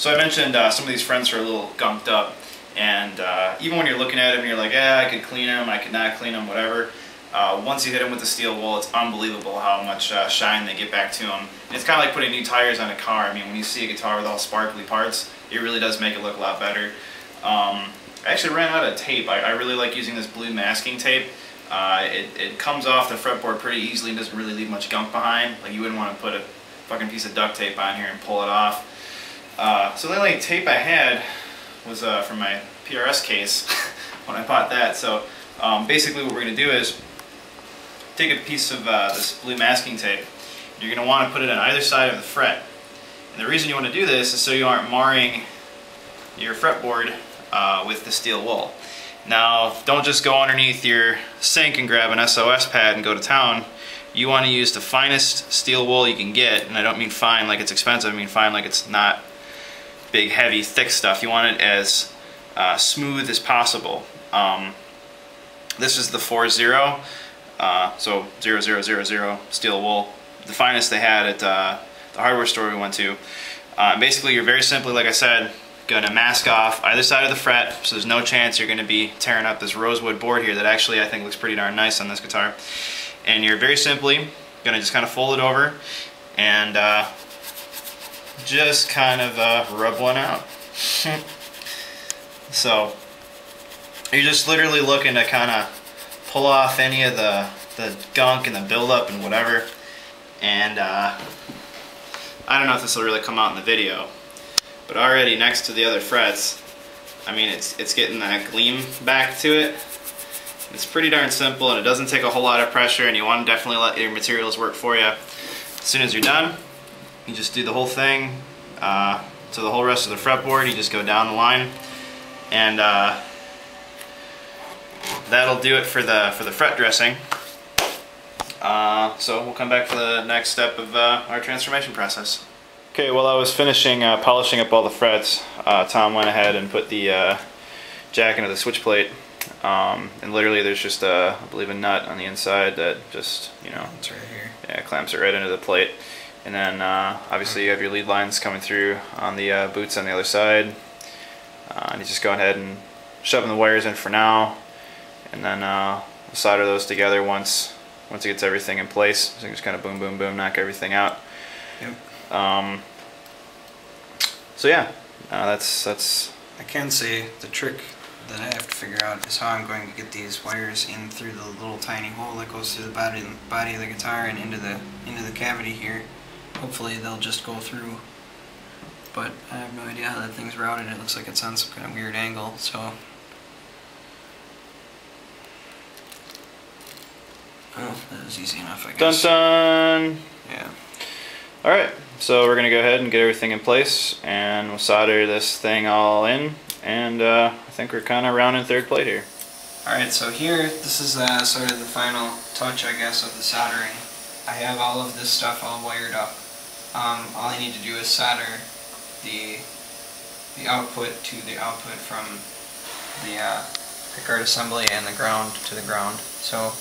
So I mentioned some of these frets are a little gunked up, and even when you're looking at them, you're like, yeah, I could clean them, I could not clean them, whatever. Once you hit them with the steel wool, it's unbelievable how much shine they get back to them. And it's kind of like putting new tires on a car. I mean, when you see a guitar with all sparkly parts, it really does make it look a lot better. I actually ran out of tape. I really like using this blue masking tape. It comes off the fretboard pretty easily and doesn't really leave much gunk behind. Like, you wouldn't want to put a fucking piece of duct tape on here and pull it off. So the only tape I had was from my PRS case when I bought that. So basically what we're going to do is take a piece of this blue masking tape. You're going to want to put it on either side of the fret. And the reason you want to do this is so you aren't marring your fretboard with the steel wool. Now, don't just go underneath your sink and grab an SOS pad and go to town. You want to use the finest steel wool you can get, and I don't mean fine like it's expensive, I mean fine like it's not big, heavy, thick stuff. You want it as smooth as possible. This is the 4-0, so 0000 steel wool, the finest they had at the hardware store we went to. Basically, you're very simply, like I said, going to mask off either side of the fret, so there's no chance you're going to be tearing up this rosewood board here that actually I think looks pretty darn nice on this guitar. And you're very simply going to just kind of fold it over and just kind of rub one out. So you're just literally looking to kind of pull off any of the gunk and the buildup and whatever. And I don't know if this will really come out in the video, but already next to the other frets, I mean, it's getting that gleam back to it. It's pretty darn simple, and it doesn't take a whole lot of pressure, and you want to definitely let your materials work for you. As soon as you're done, you just do the whole thing to the whole rest of the fretboard. You just go down the line, and that'll do it for the fret dressing. So we'll come back for the next step of our transformation process. Okay, while I was finishing polishing up all the frets, Tom went ahead and put the jack into the switch plate. And literally there's just I believe a nut on the inside that just, you know, it's right here. Yeah, clamps it right into the plate. And then obviously you have your lead lines coming through on the boots on the other side. And you just go ahead and shoving the wires in for now, and then we'll solder those together once it gets everything in place. So you just kind of boom, boom, boom, knock everything out. Yep. So yeah, that's. I can say the trick that I have to figure out is how I'm going to get these wires in through the little tiny hole that goes through the body of the guitar and into the cavity here. Hopefully they'll just go through, but I have no idea how that thing's routed. It looks like it's on some kind of weird angle, so. Oh, that was easy enough, I guess. Dun dun! Yeah. Alright, so we're going to go ahead and get everything in place, and we'll solder this thing all in, and I think we're kind of rounding third plate here. Alright, so here, this is sort of the final touch, I guess, of the soldering. I have all of this stuff all wired up. All I need to do is solder the output to the output from the pickguard assembly and the ground to the ground. So,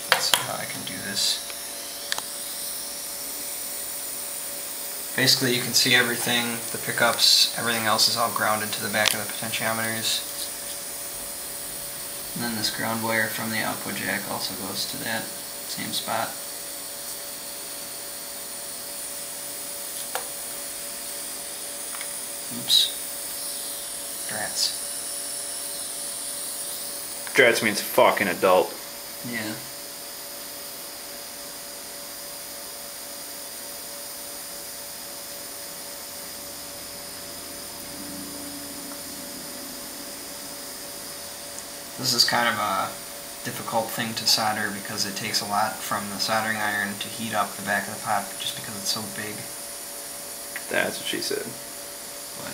let's see how I can do this. Basically, you can see everything, the pickups, everything else is all grounded to the back of the potentiometers. And then this ground wire from the output jack also goes to that same spot. Oops. Strats. Strats means fucking adult. Yeah. This is kind of a difficult thing to solder because it takes a lot from the soldering iron to heat up the back of the pot just because it's so big. That's what she said. But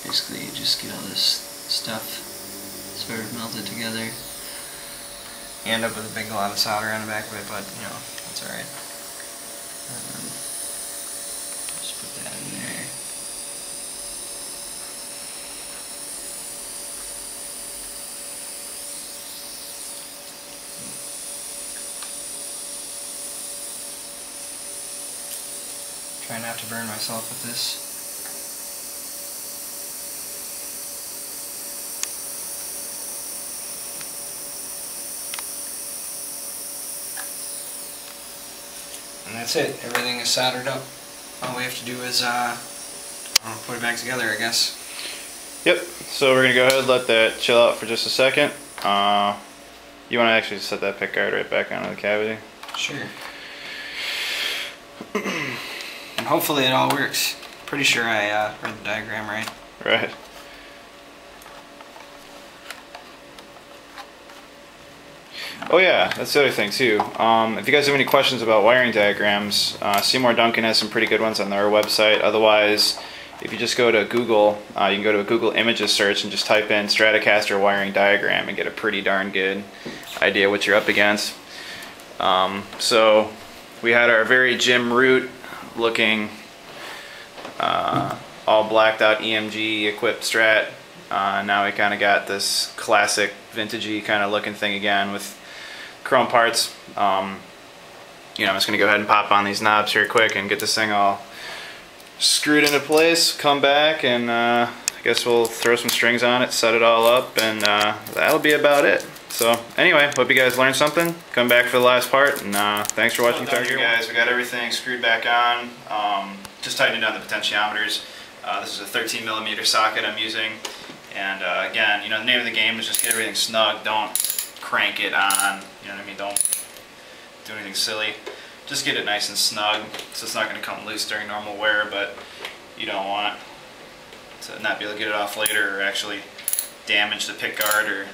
basically you just get all this stuff sort of melted together. You end up with a big lot of solder on the back of it, but you know, that's alright. Just put that in there. Try not to burn myself with this. And that's it. Everything is soldered up. All we have to do is put it back together, I guess. Yep. So we're gonna go ahead and let that chill out for just a second. You want to actually set that pick guard right back onto the cavity? Sure. And hopefully it all works. Pretty sure I read the diagram right. Right. Oh yeah, that's the other thing too. If you guys have any questions about wiring diagrams, Seymour Duncan has some pretty good ones on their website. Otherwise, if you just go to Google, you can go to a Google Images search and just type in Stratocaster wiring diagram and get a pretty darn good idea what you're up against. So we had our very Jim Root looking all blacked out EMG equipped Strat. Now we kind of got this classic vintagey kind of looking thing again with chrome parts. I'm just gonna go ahead and pop on these knobs here quick and get this thing all screwed into place, come back, and I guess we'll throw some strings on it, set it all up, and that'll be about it. So anyway, hope you guys learned something. Come back for the last part, and thanks for watching. Well done, guys. We got everything screwed back on. Just tightening down the potentiometers. This is a 13mm socket I'm using, and again, the name of the game is just get everything snug. Don't crank it on. You know what I mean? Don't do anything silly. Just get it nice and snug, so it's not going to come loose during normal wear, but you don't want to not be able to get it off later or actually damage the pick guard or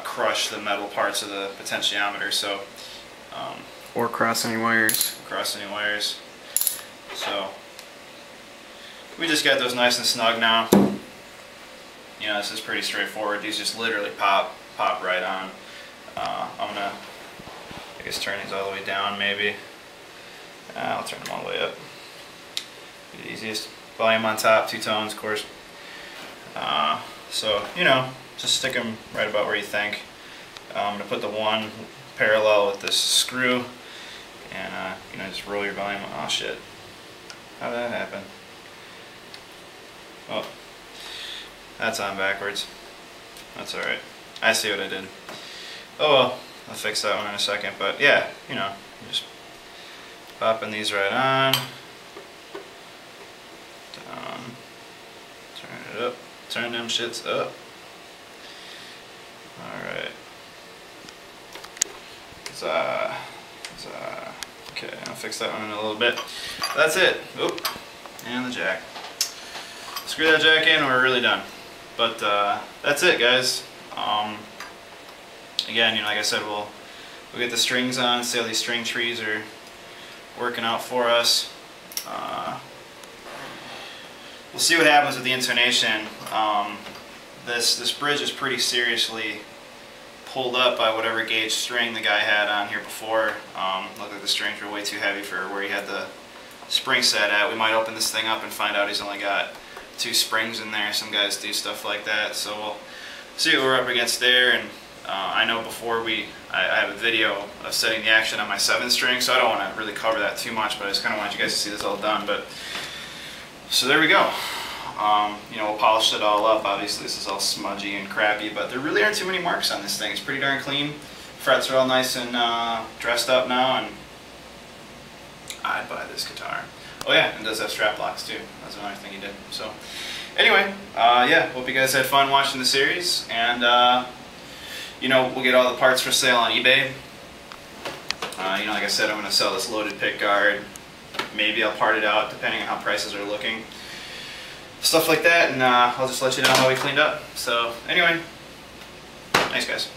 crush the metal parts of the potentiometer. So, or cross any wires. So we just got those nice and snug now. This is pretty straightforward. These just literally pop right on. I'm gonna, I guess, turn these all the way down maybe. I'll turn them all the way up. Be the easiest. Volume on top, 2 tones, of course. So, just stick them right about where you think. I'm going to put the one parallel with this screw and, just roll your volume. Oh shit. How did that happen? Oh, that's on backwards. That's alright. I see what I did. Oh well, I'll fix that one in a second, but yeah, just popping these right on. Down. Turn it up. Turn them shits up. Alright. Okay, I'll fix that one in a little bit. That's it. Oop. And the jack. Screw that jack in, we're really done. But that's it, guys. Again, like I said, we'll get the strings on, see how these string trees are working out for us. We'll see what happens with the intonation. This bridge is pretty seriously pulled up by whatever gauge string the guy had on here before. Looked like the strings were way too heavy for where he had the spring set at. We might open this thing up and find out he's only got 2 springs in there. Some guys do stuff like that, so we'll see what we're up against there. And I know before I have a video of setting the action on my 7th string, so I don't want to really cover that too much, but I just kind of want you guys to see this all done. But so there we go. We'll polish it all up. Obviously this is all smudgy and crappy, but there really aren't too many marks on this thing. It's pretty darn clean. Frets are all nice and dressed up now, and I'd buy this guitar. Oh yeah, and it does have strap locks too. That's another thing he did. So anyway, yeah, hope you guys had fun watching the series, and we'll get all the parts for sale on eBay. Like I said, I'm going to sell this loaded pick guard. Maybe I'll part it out depending on how prices are looking. Stuff like that, and I'll just let you know how we cleaned up. So anyway, thanks guys.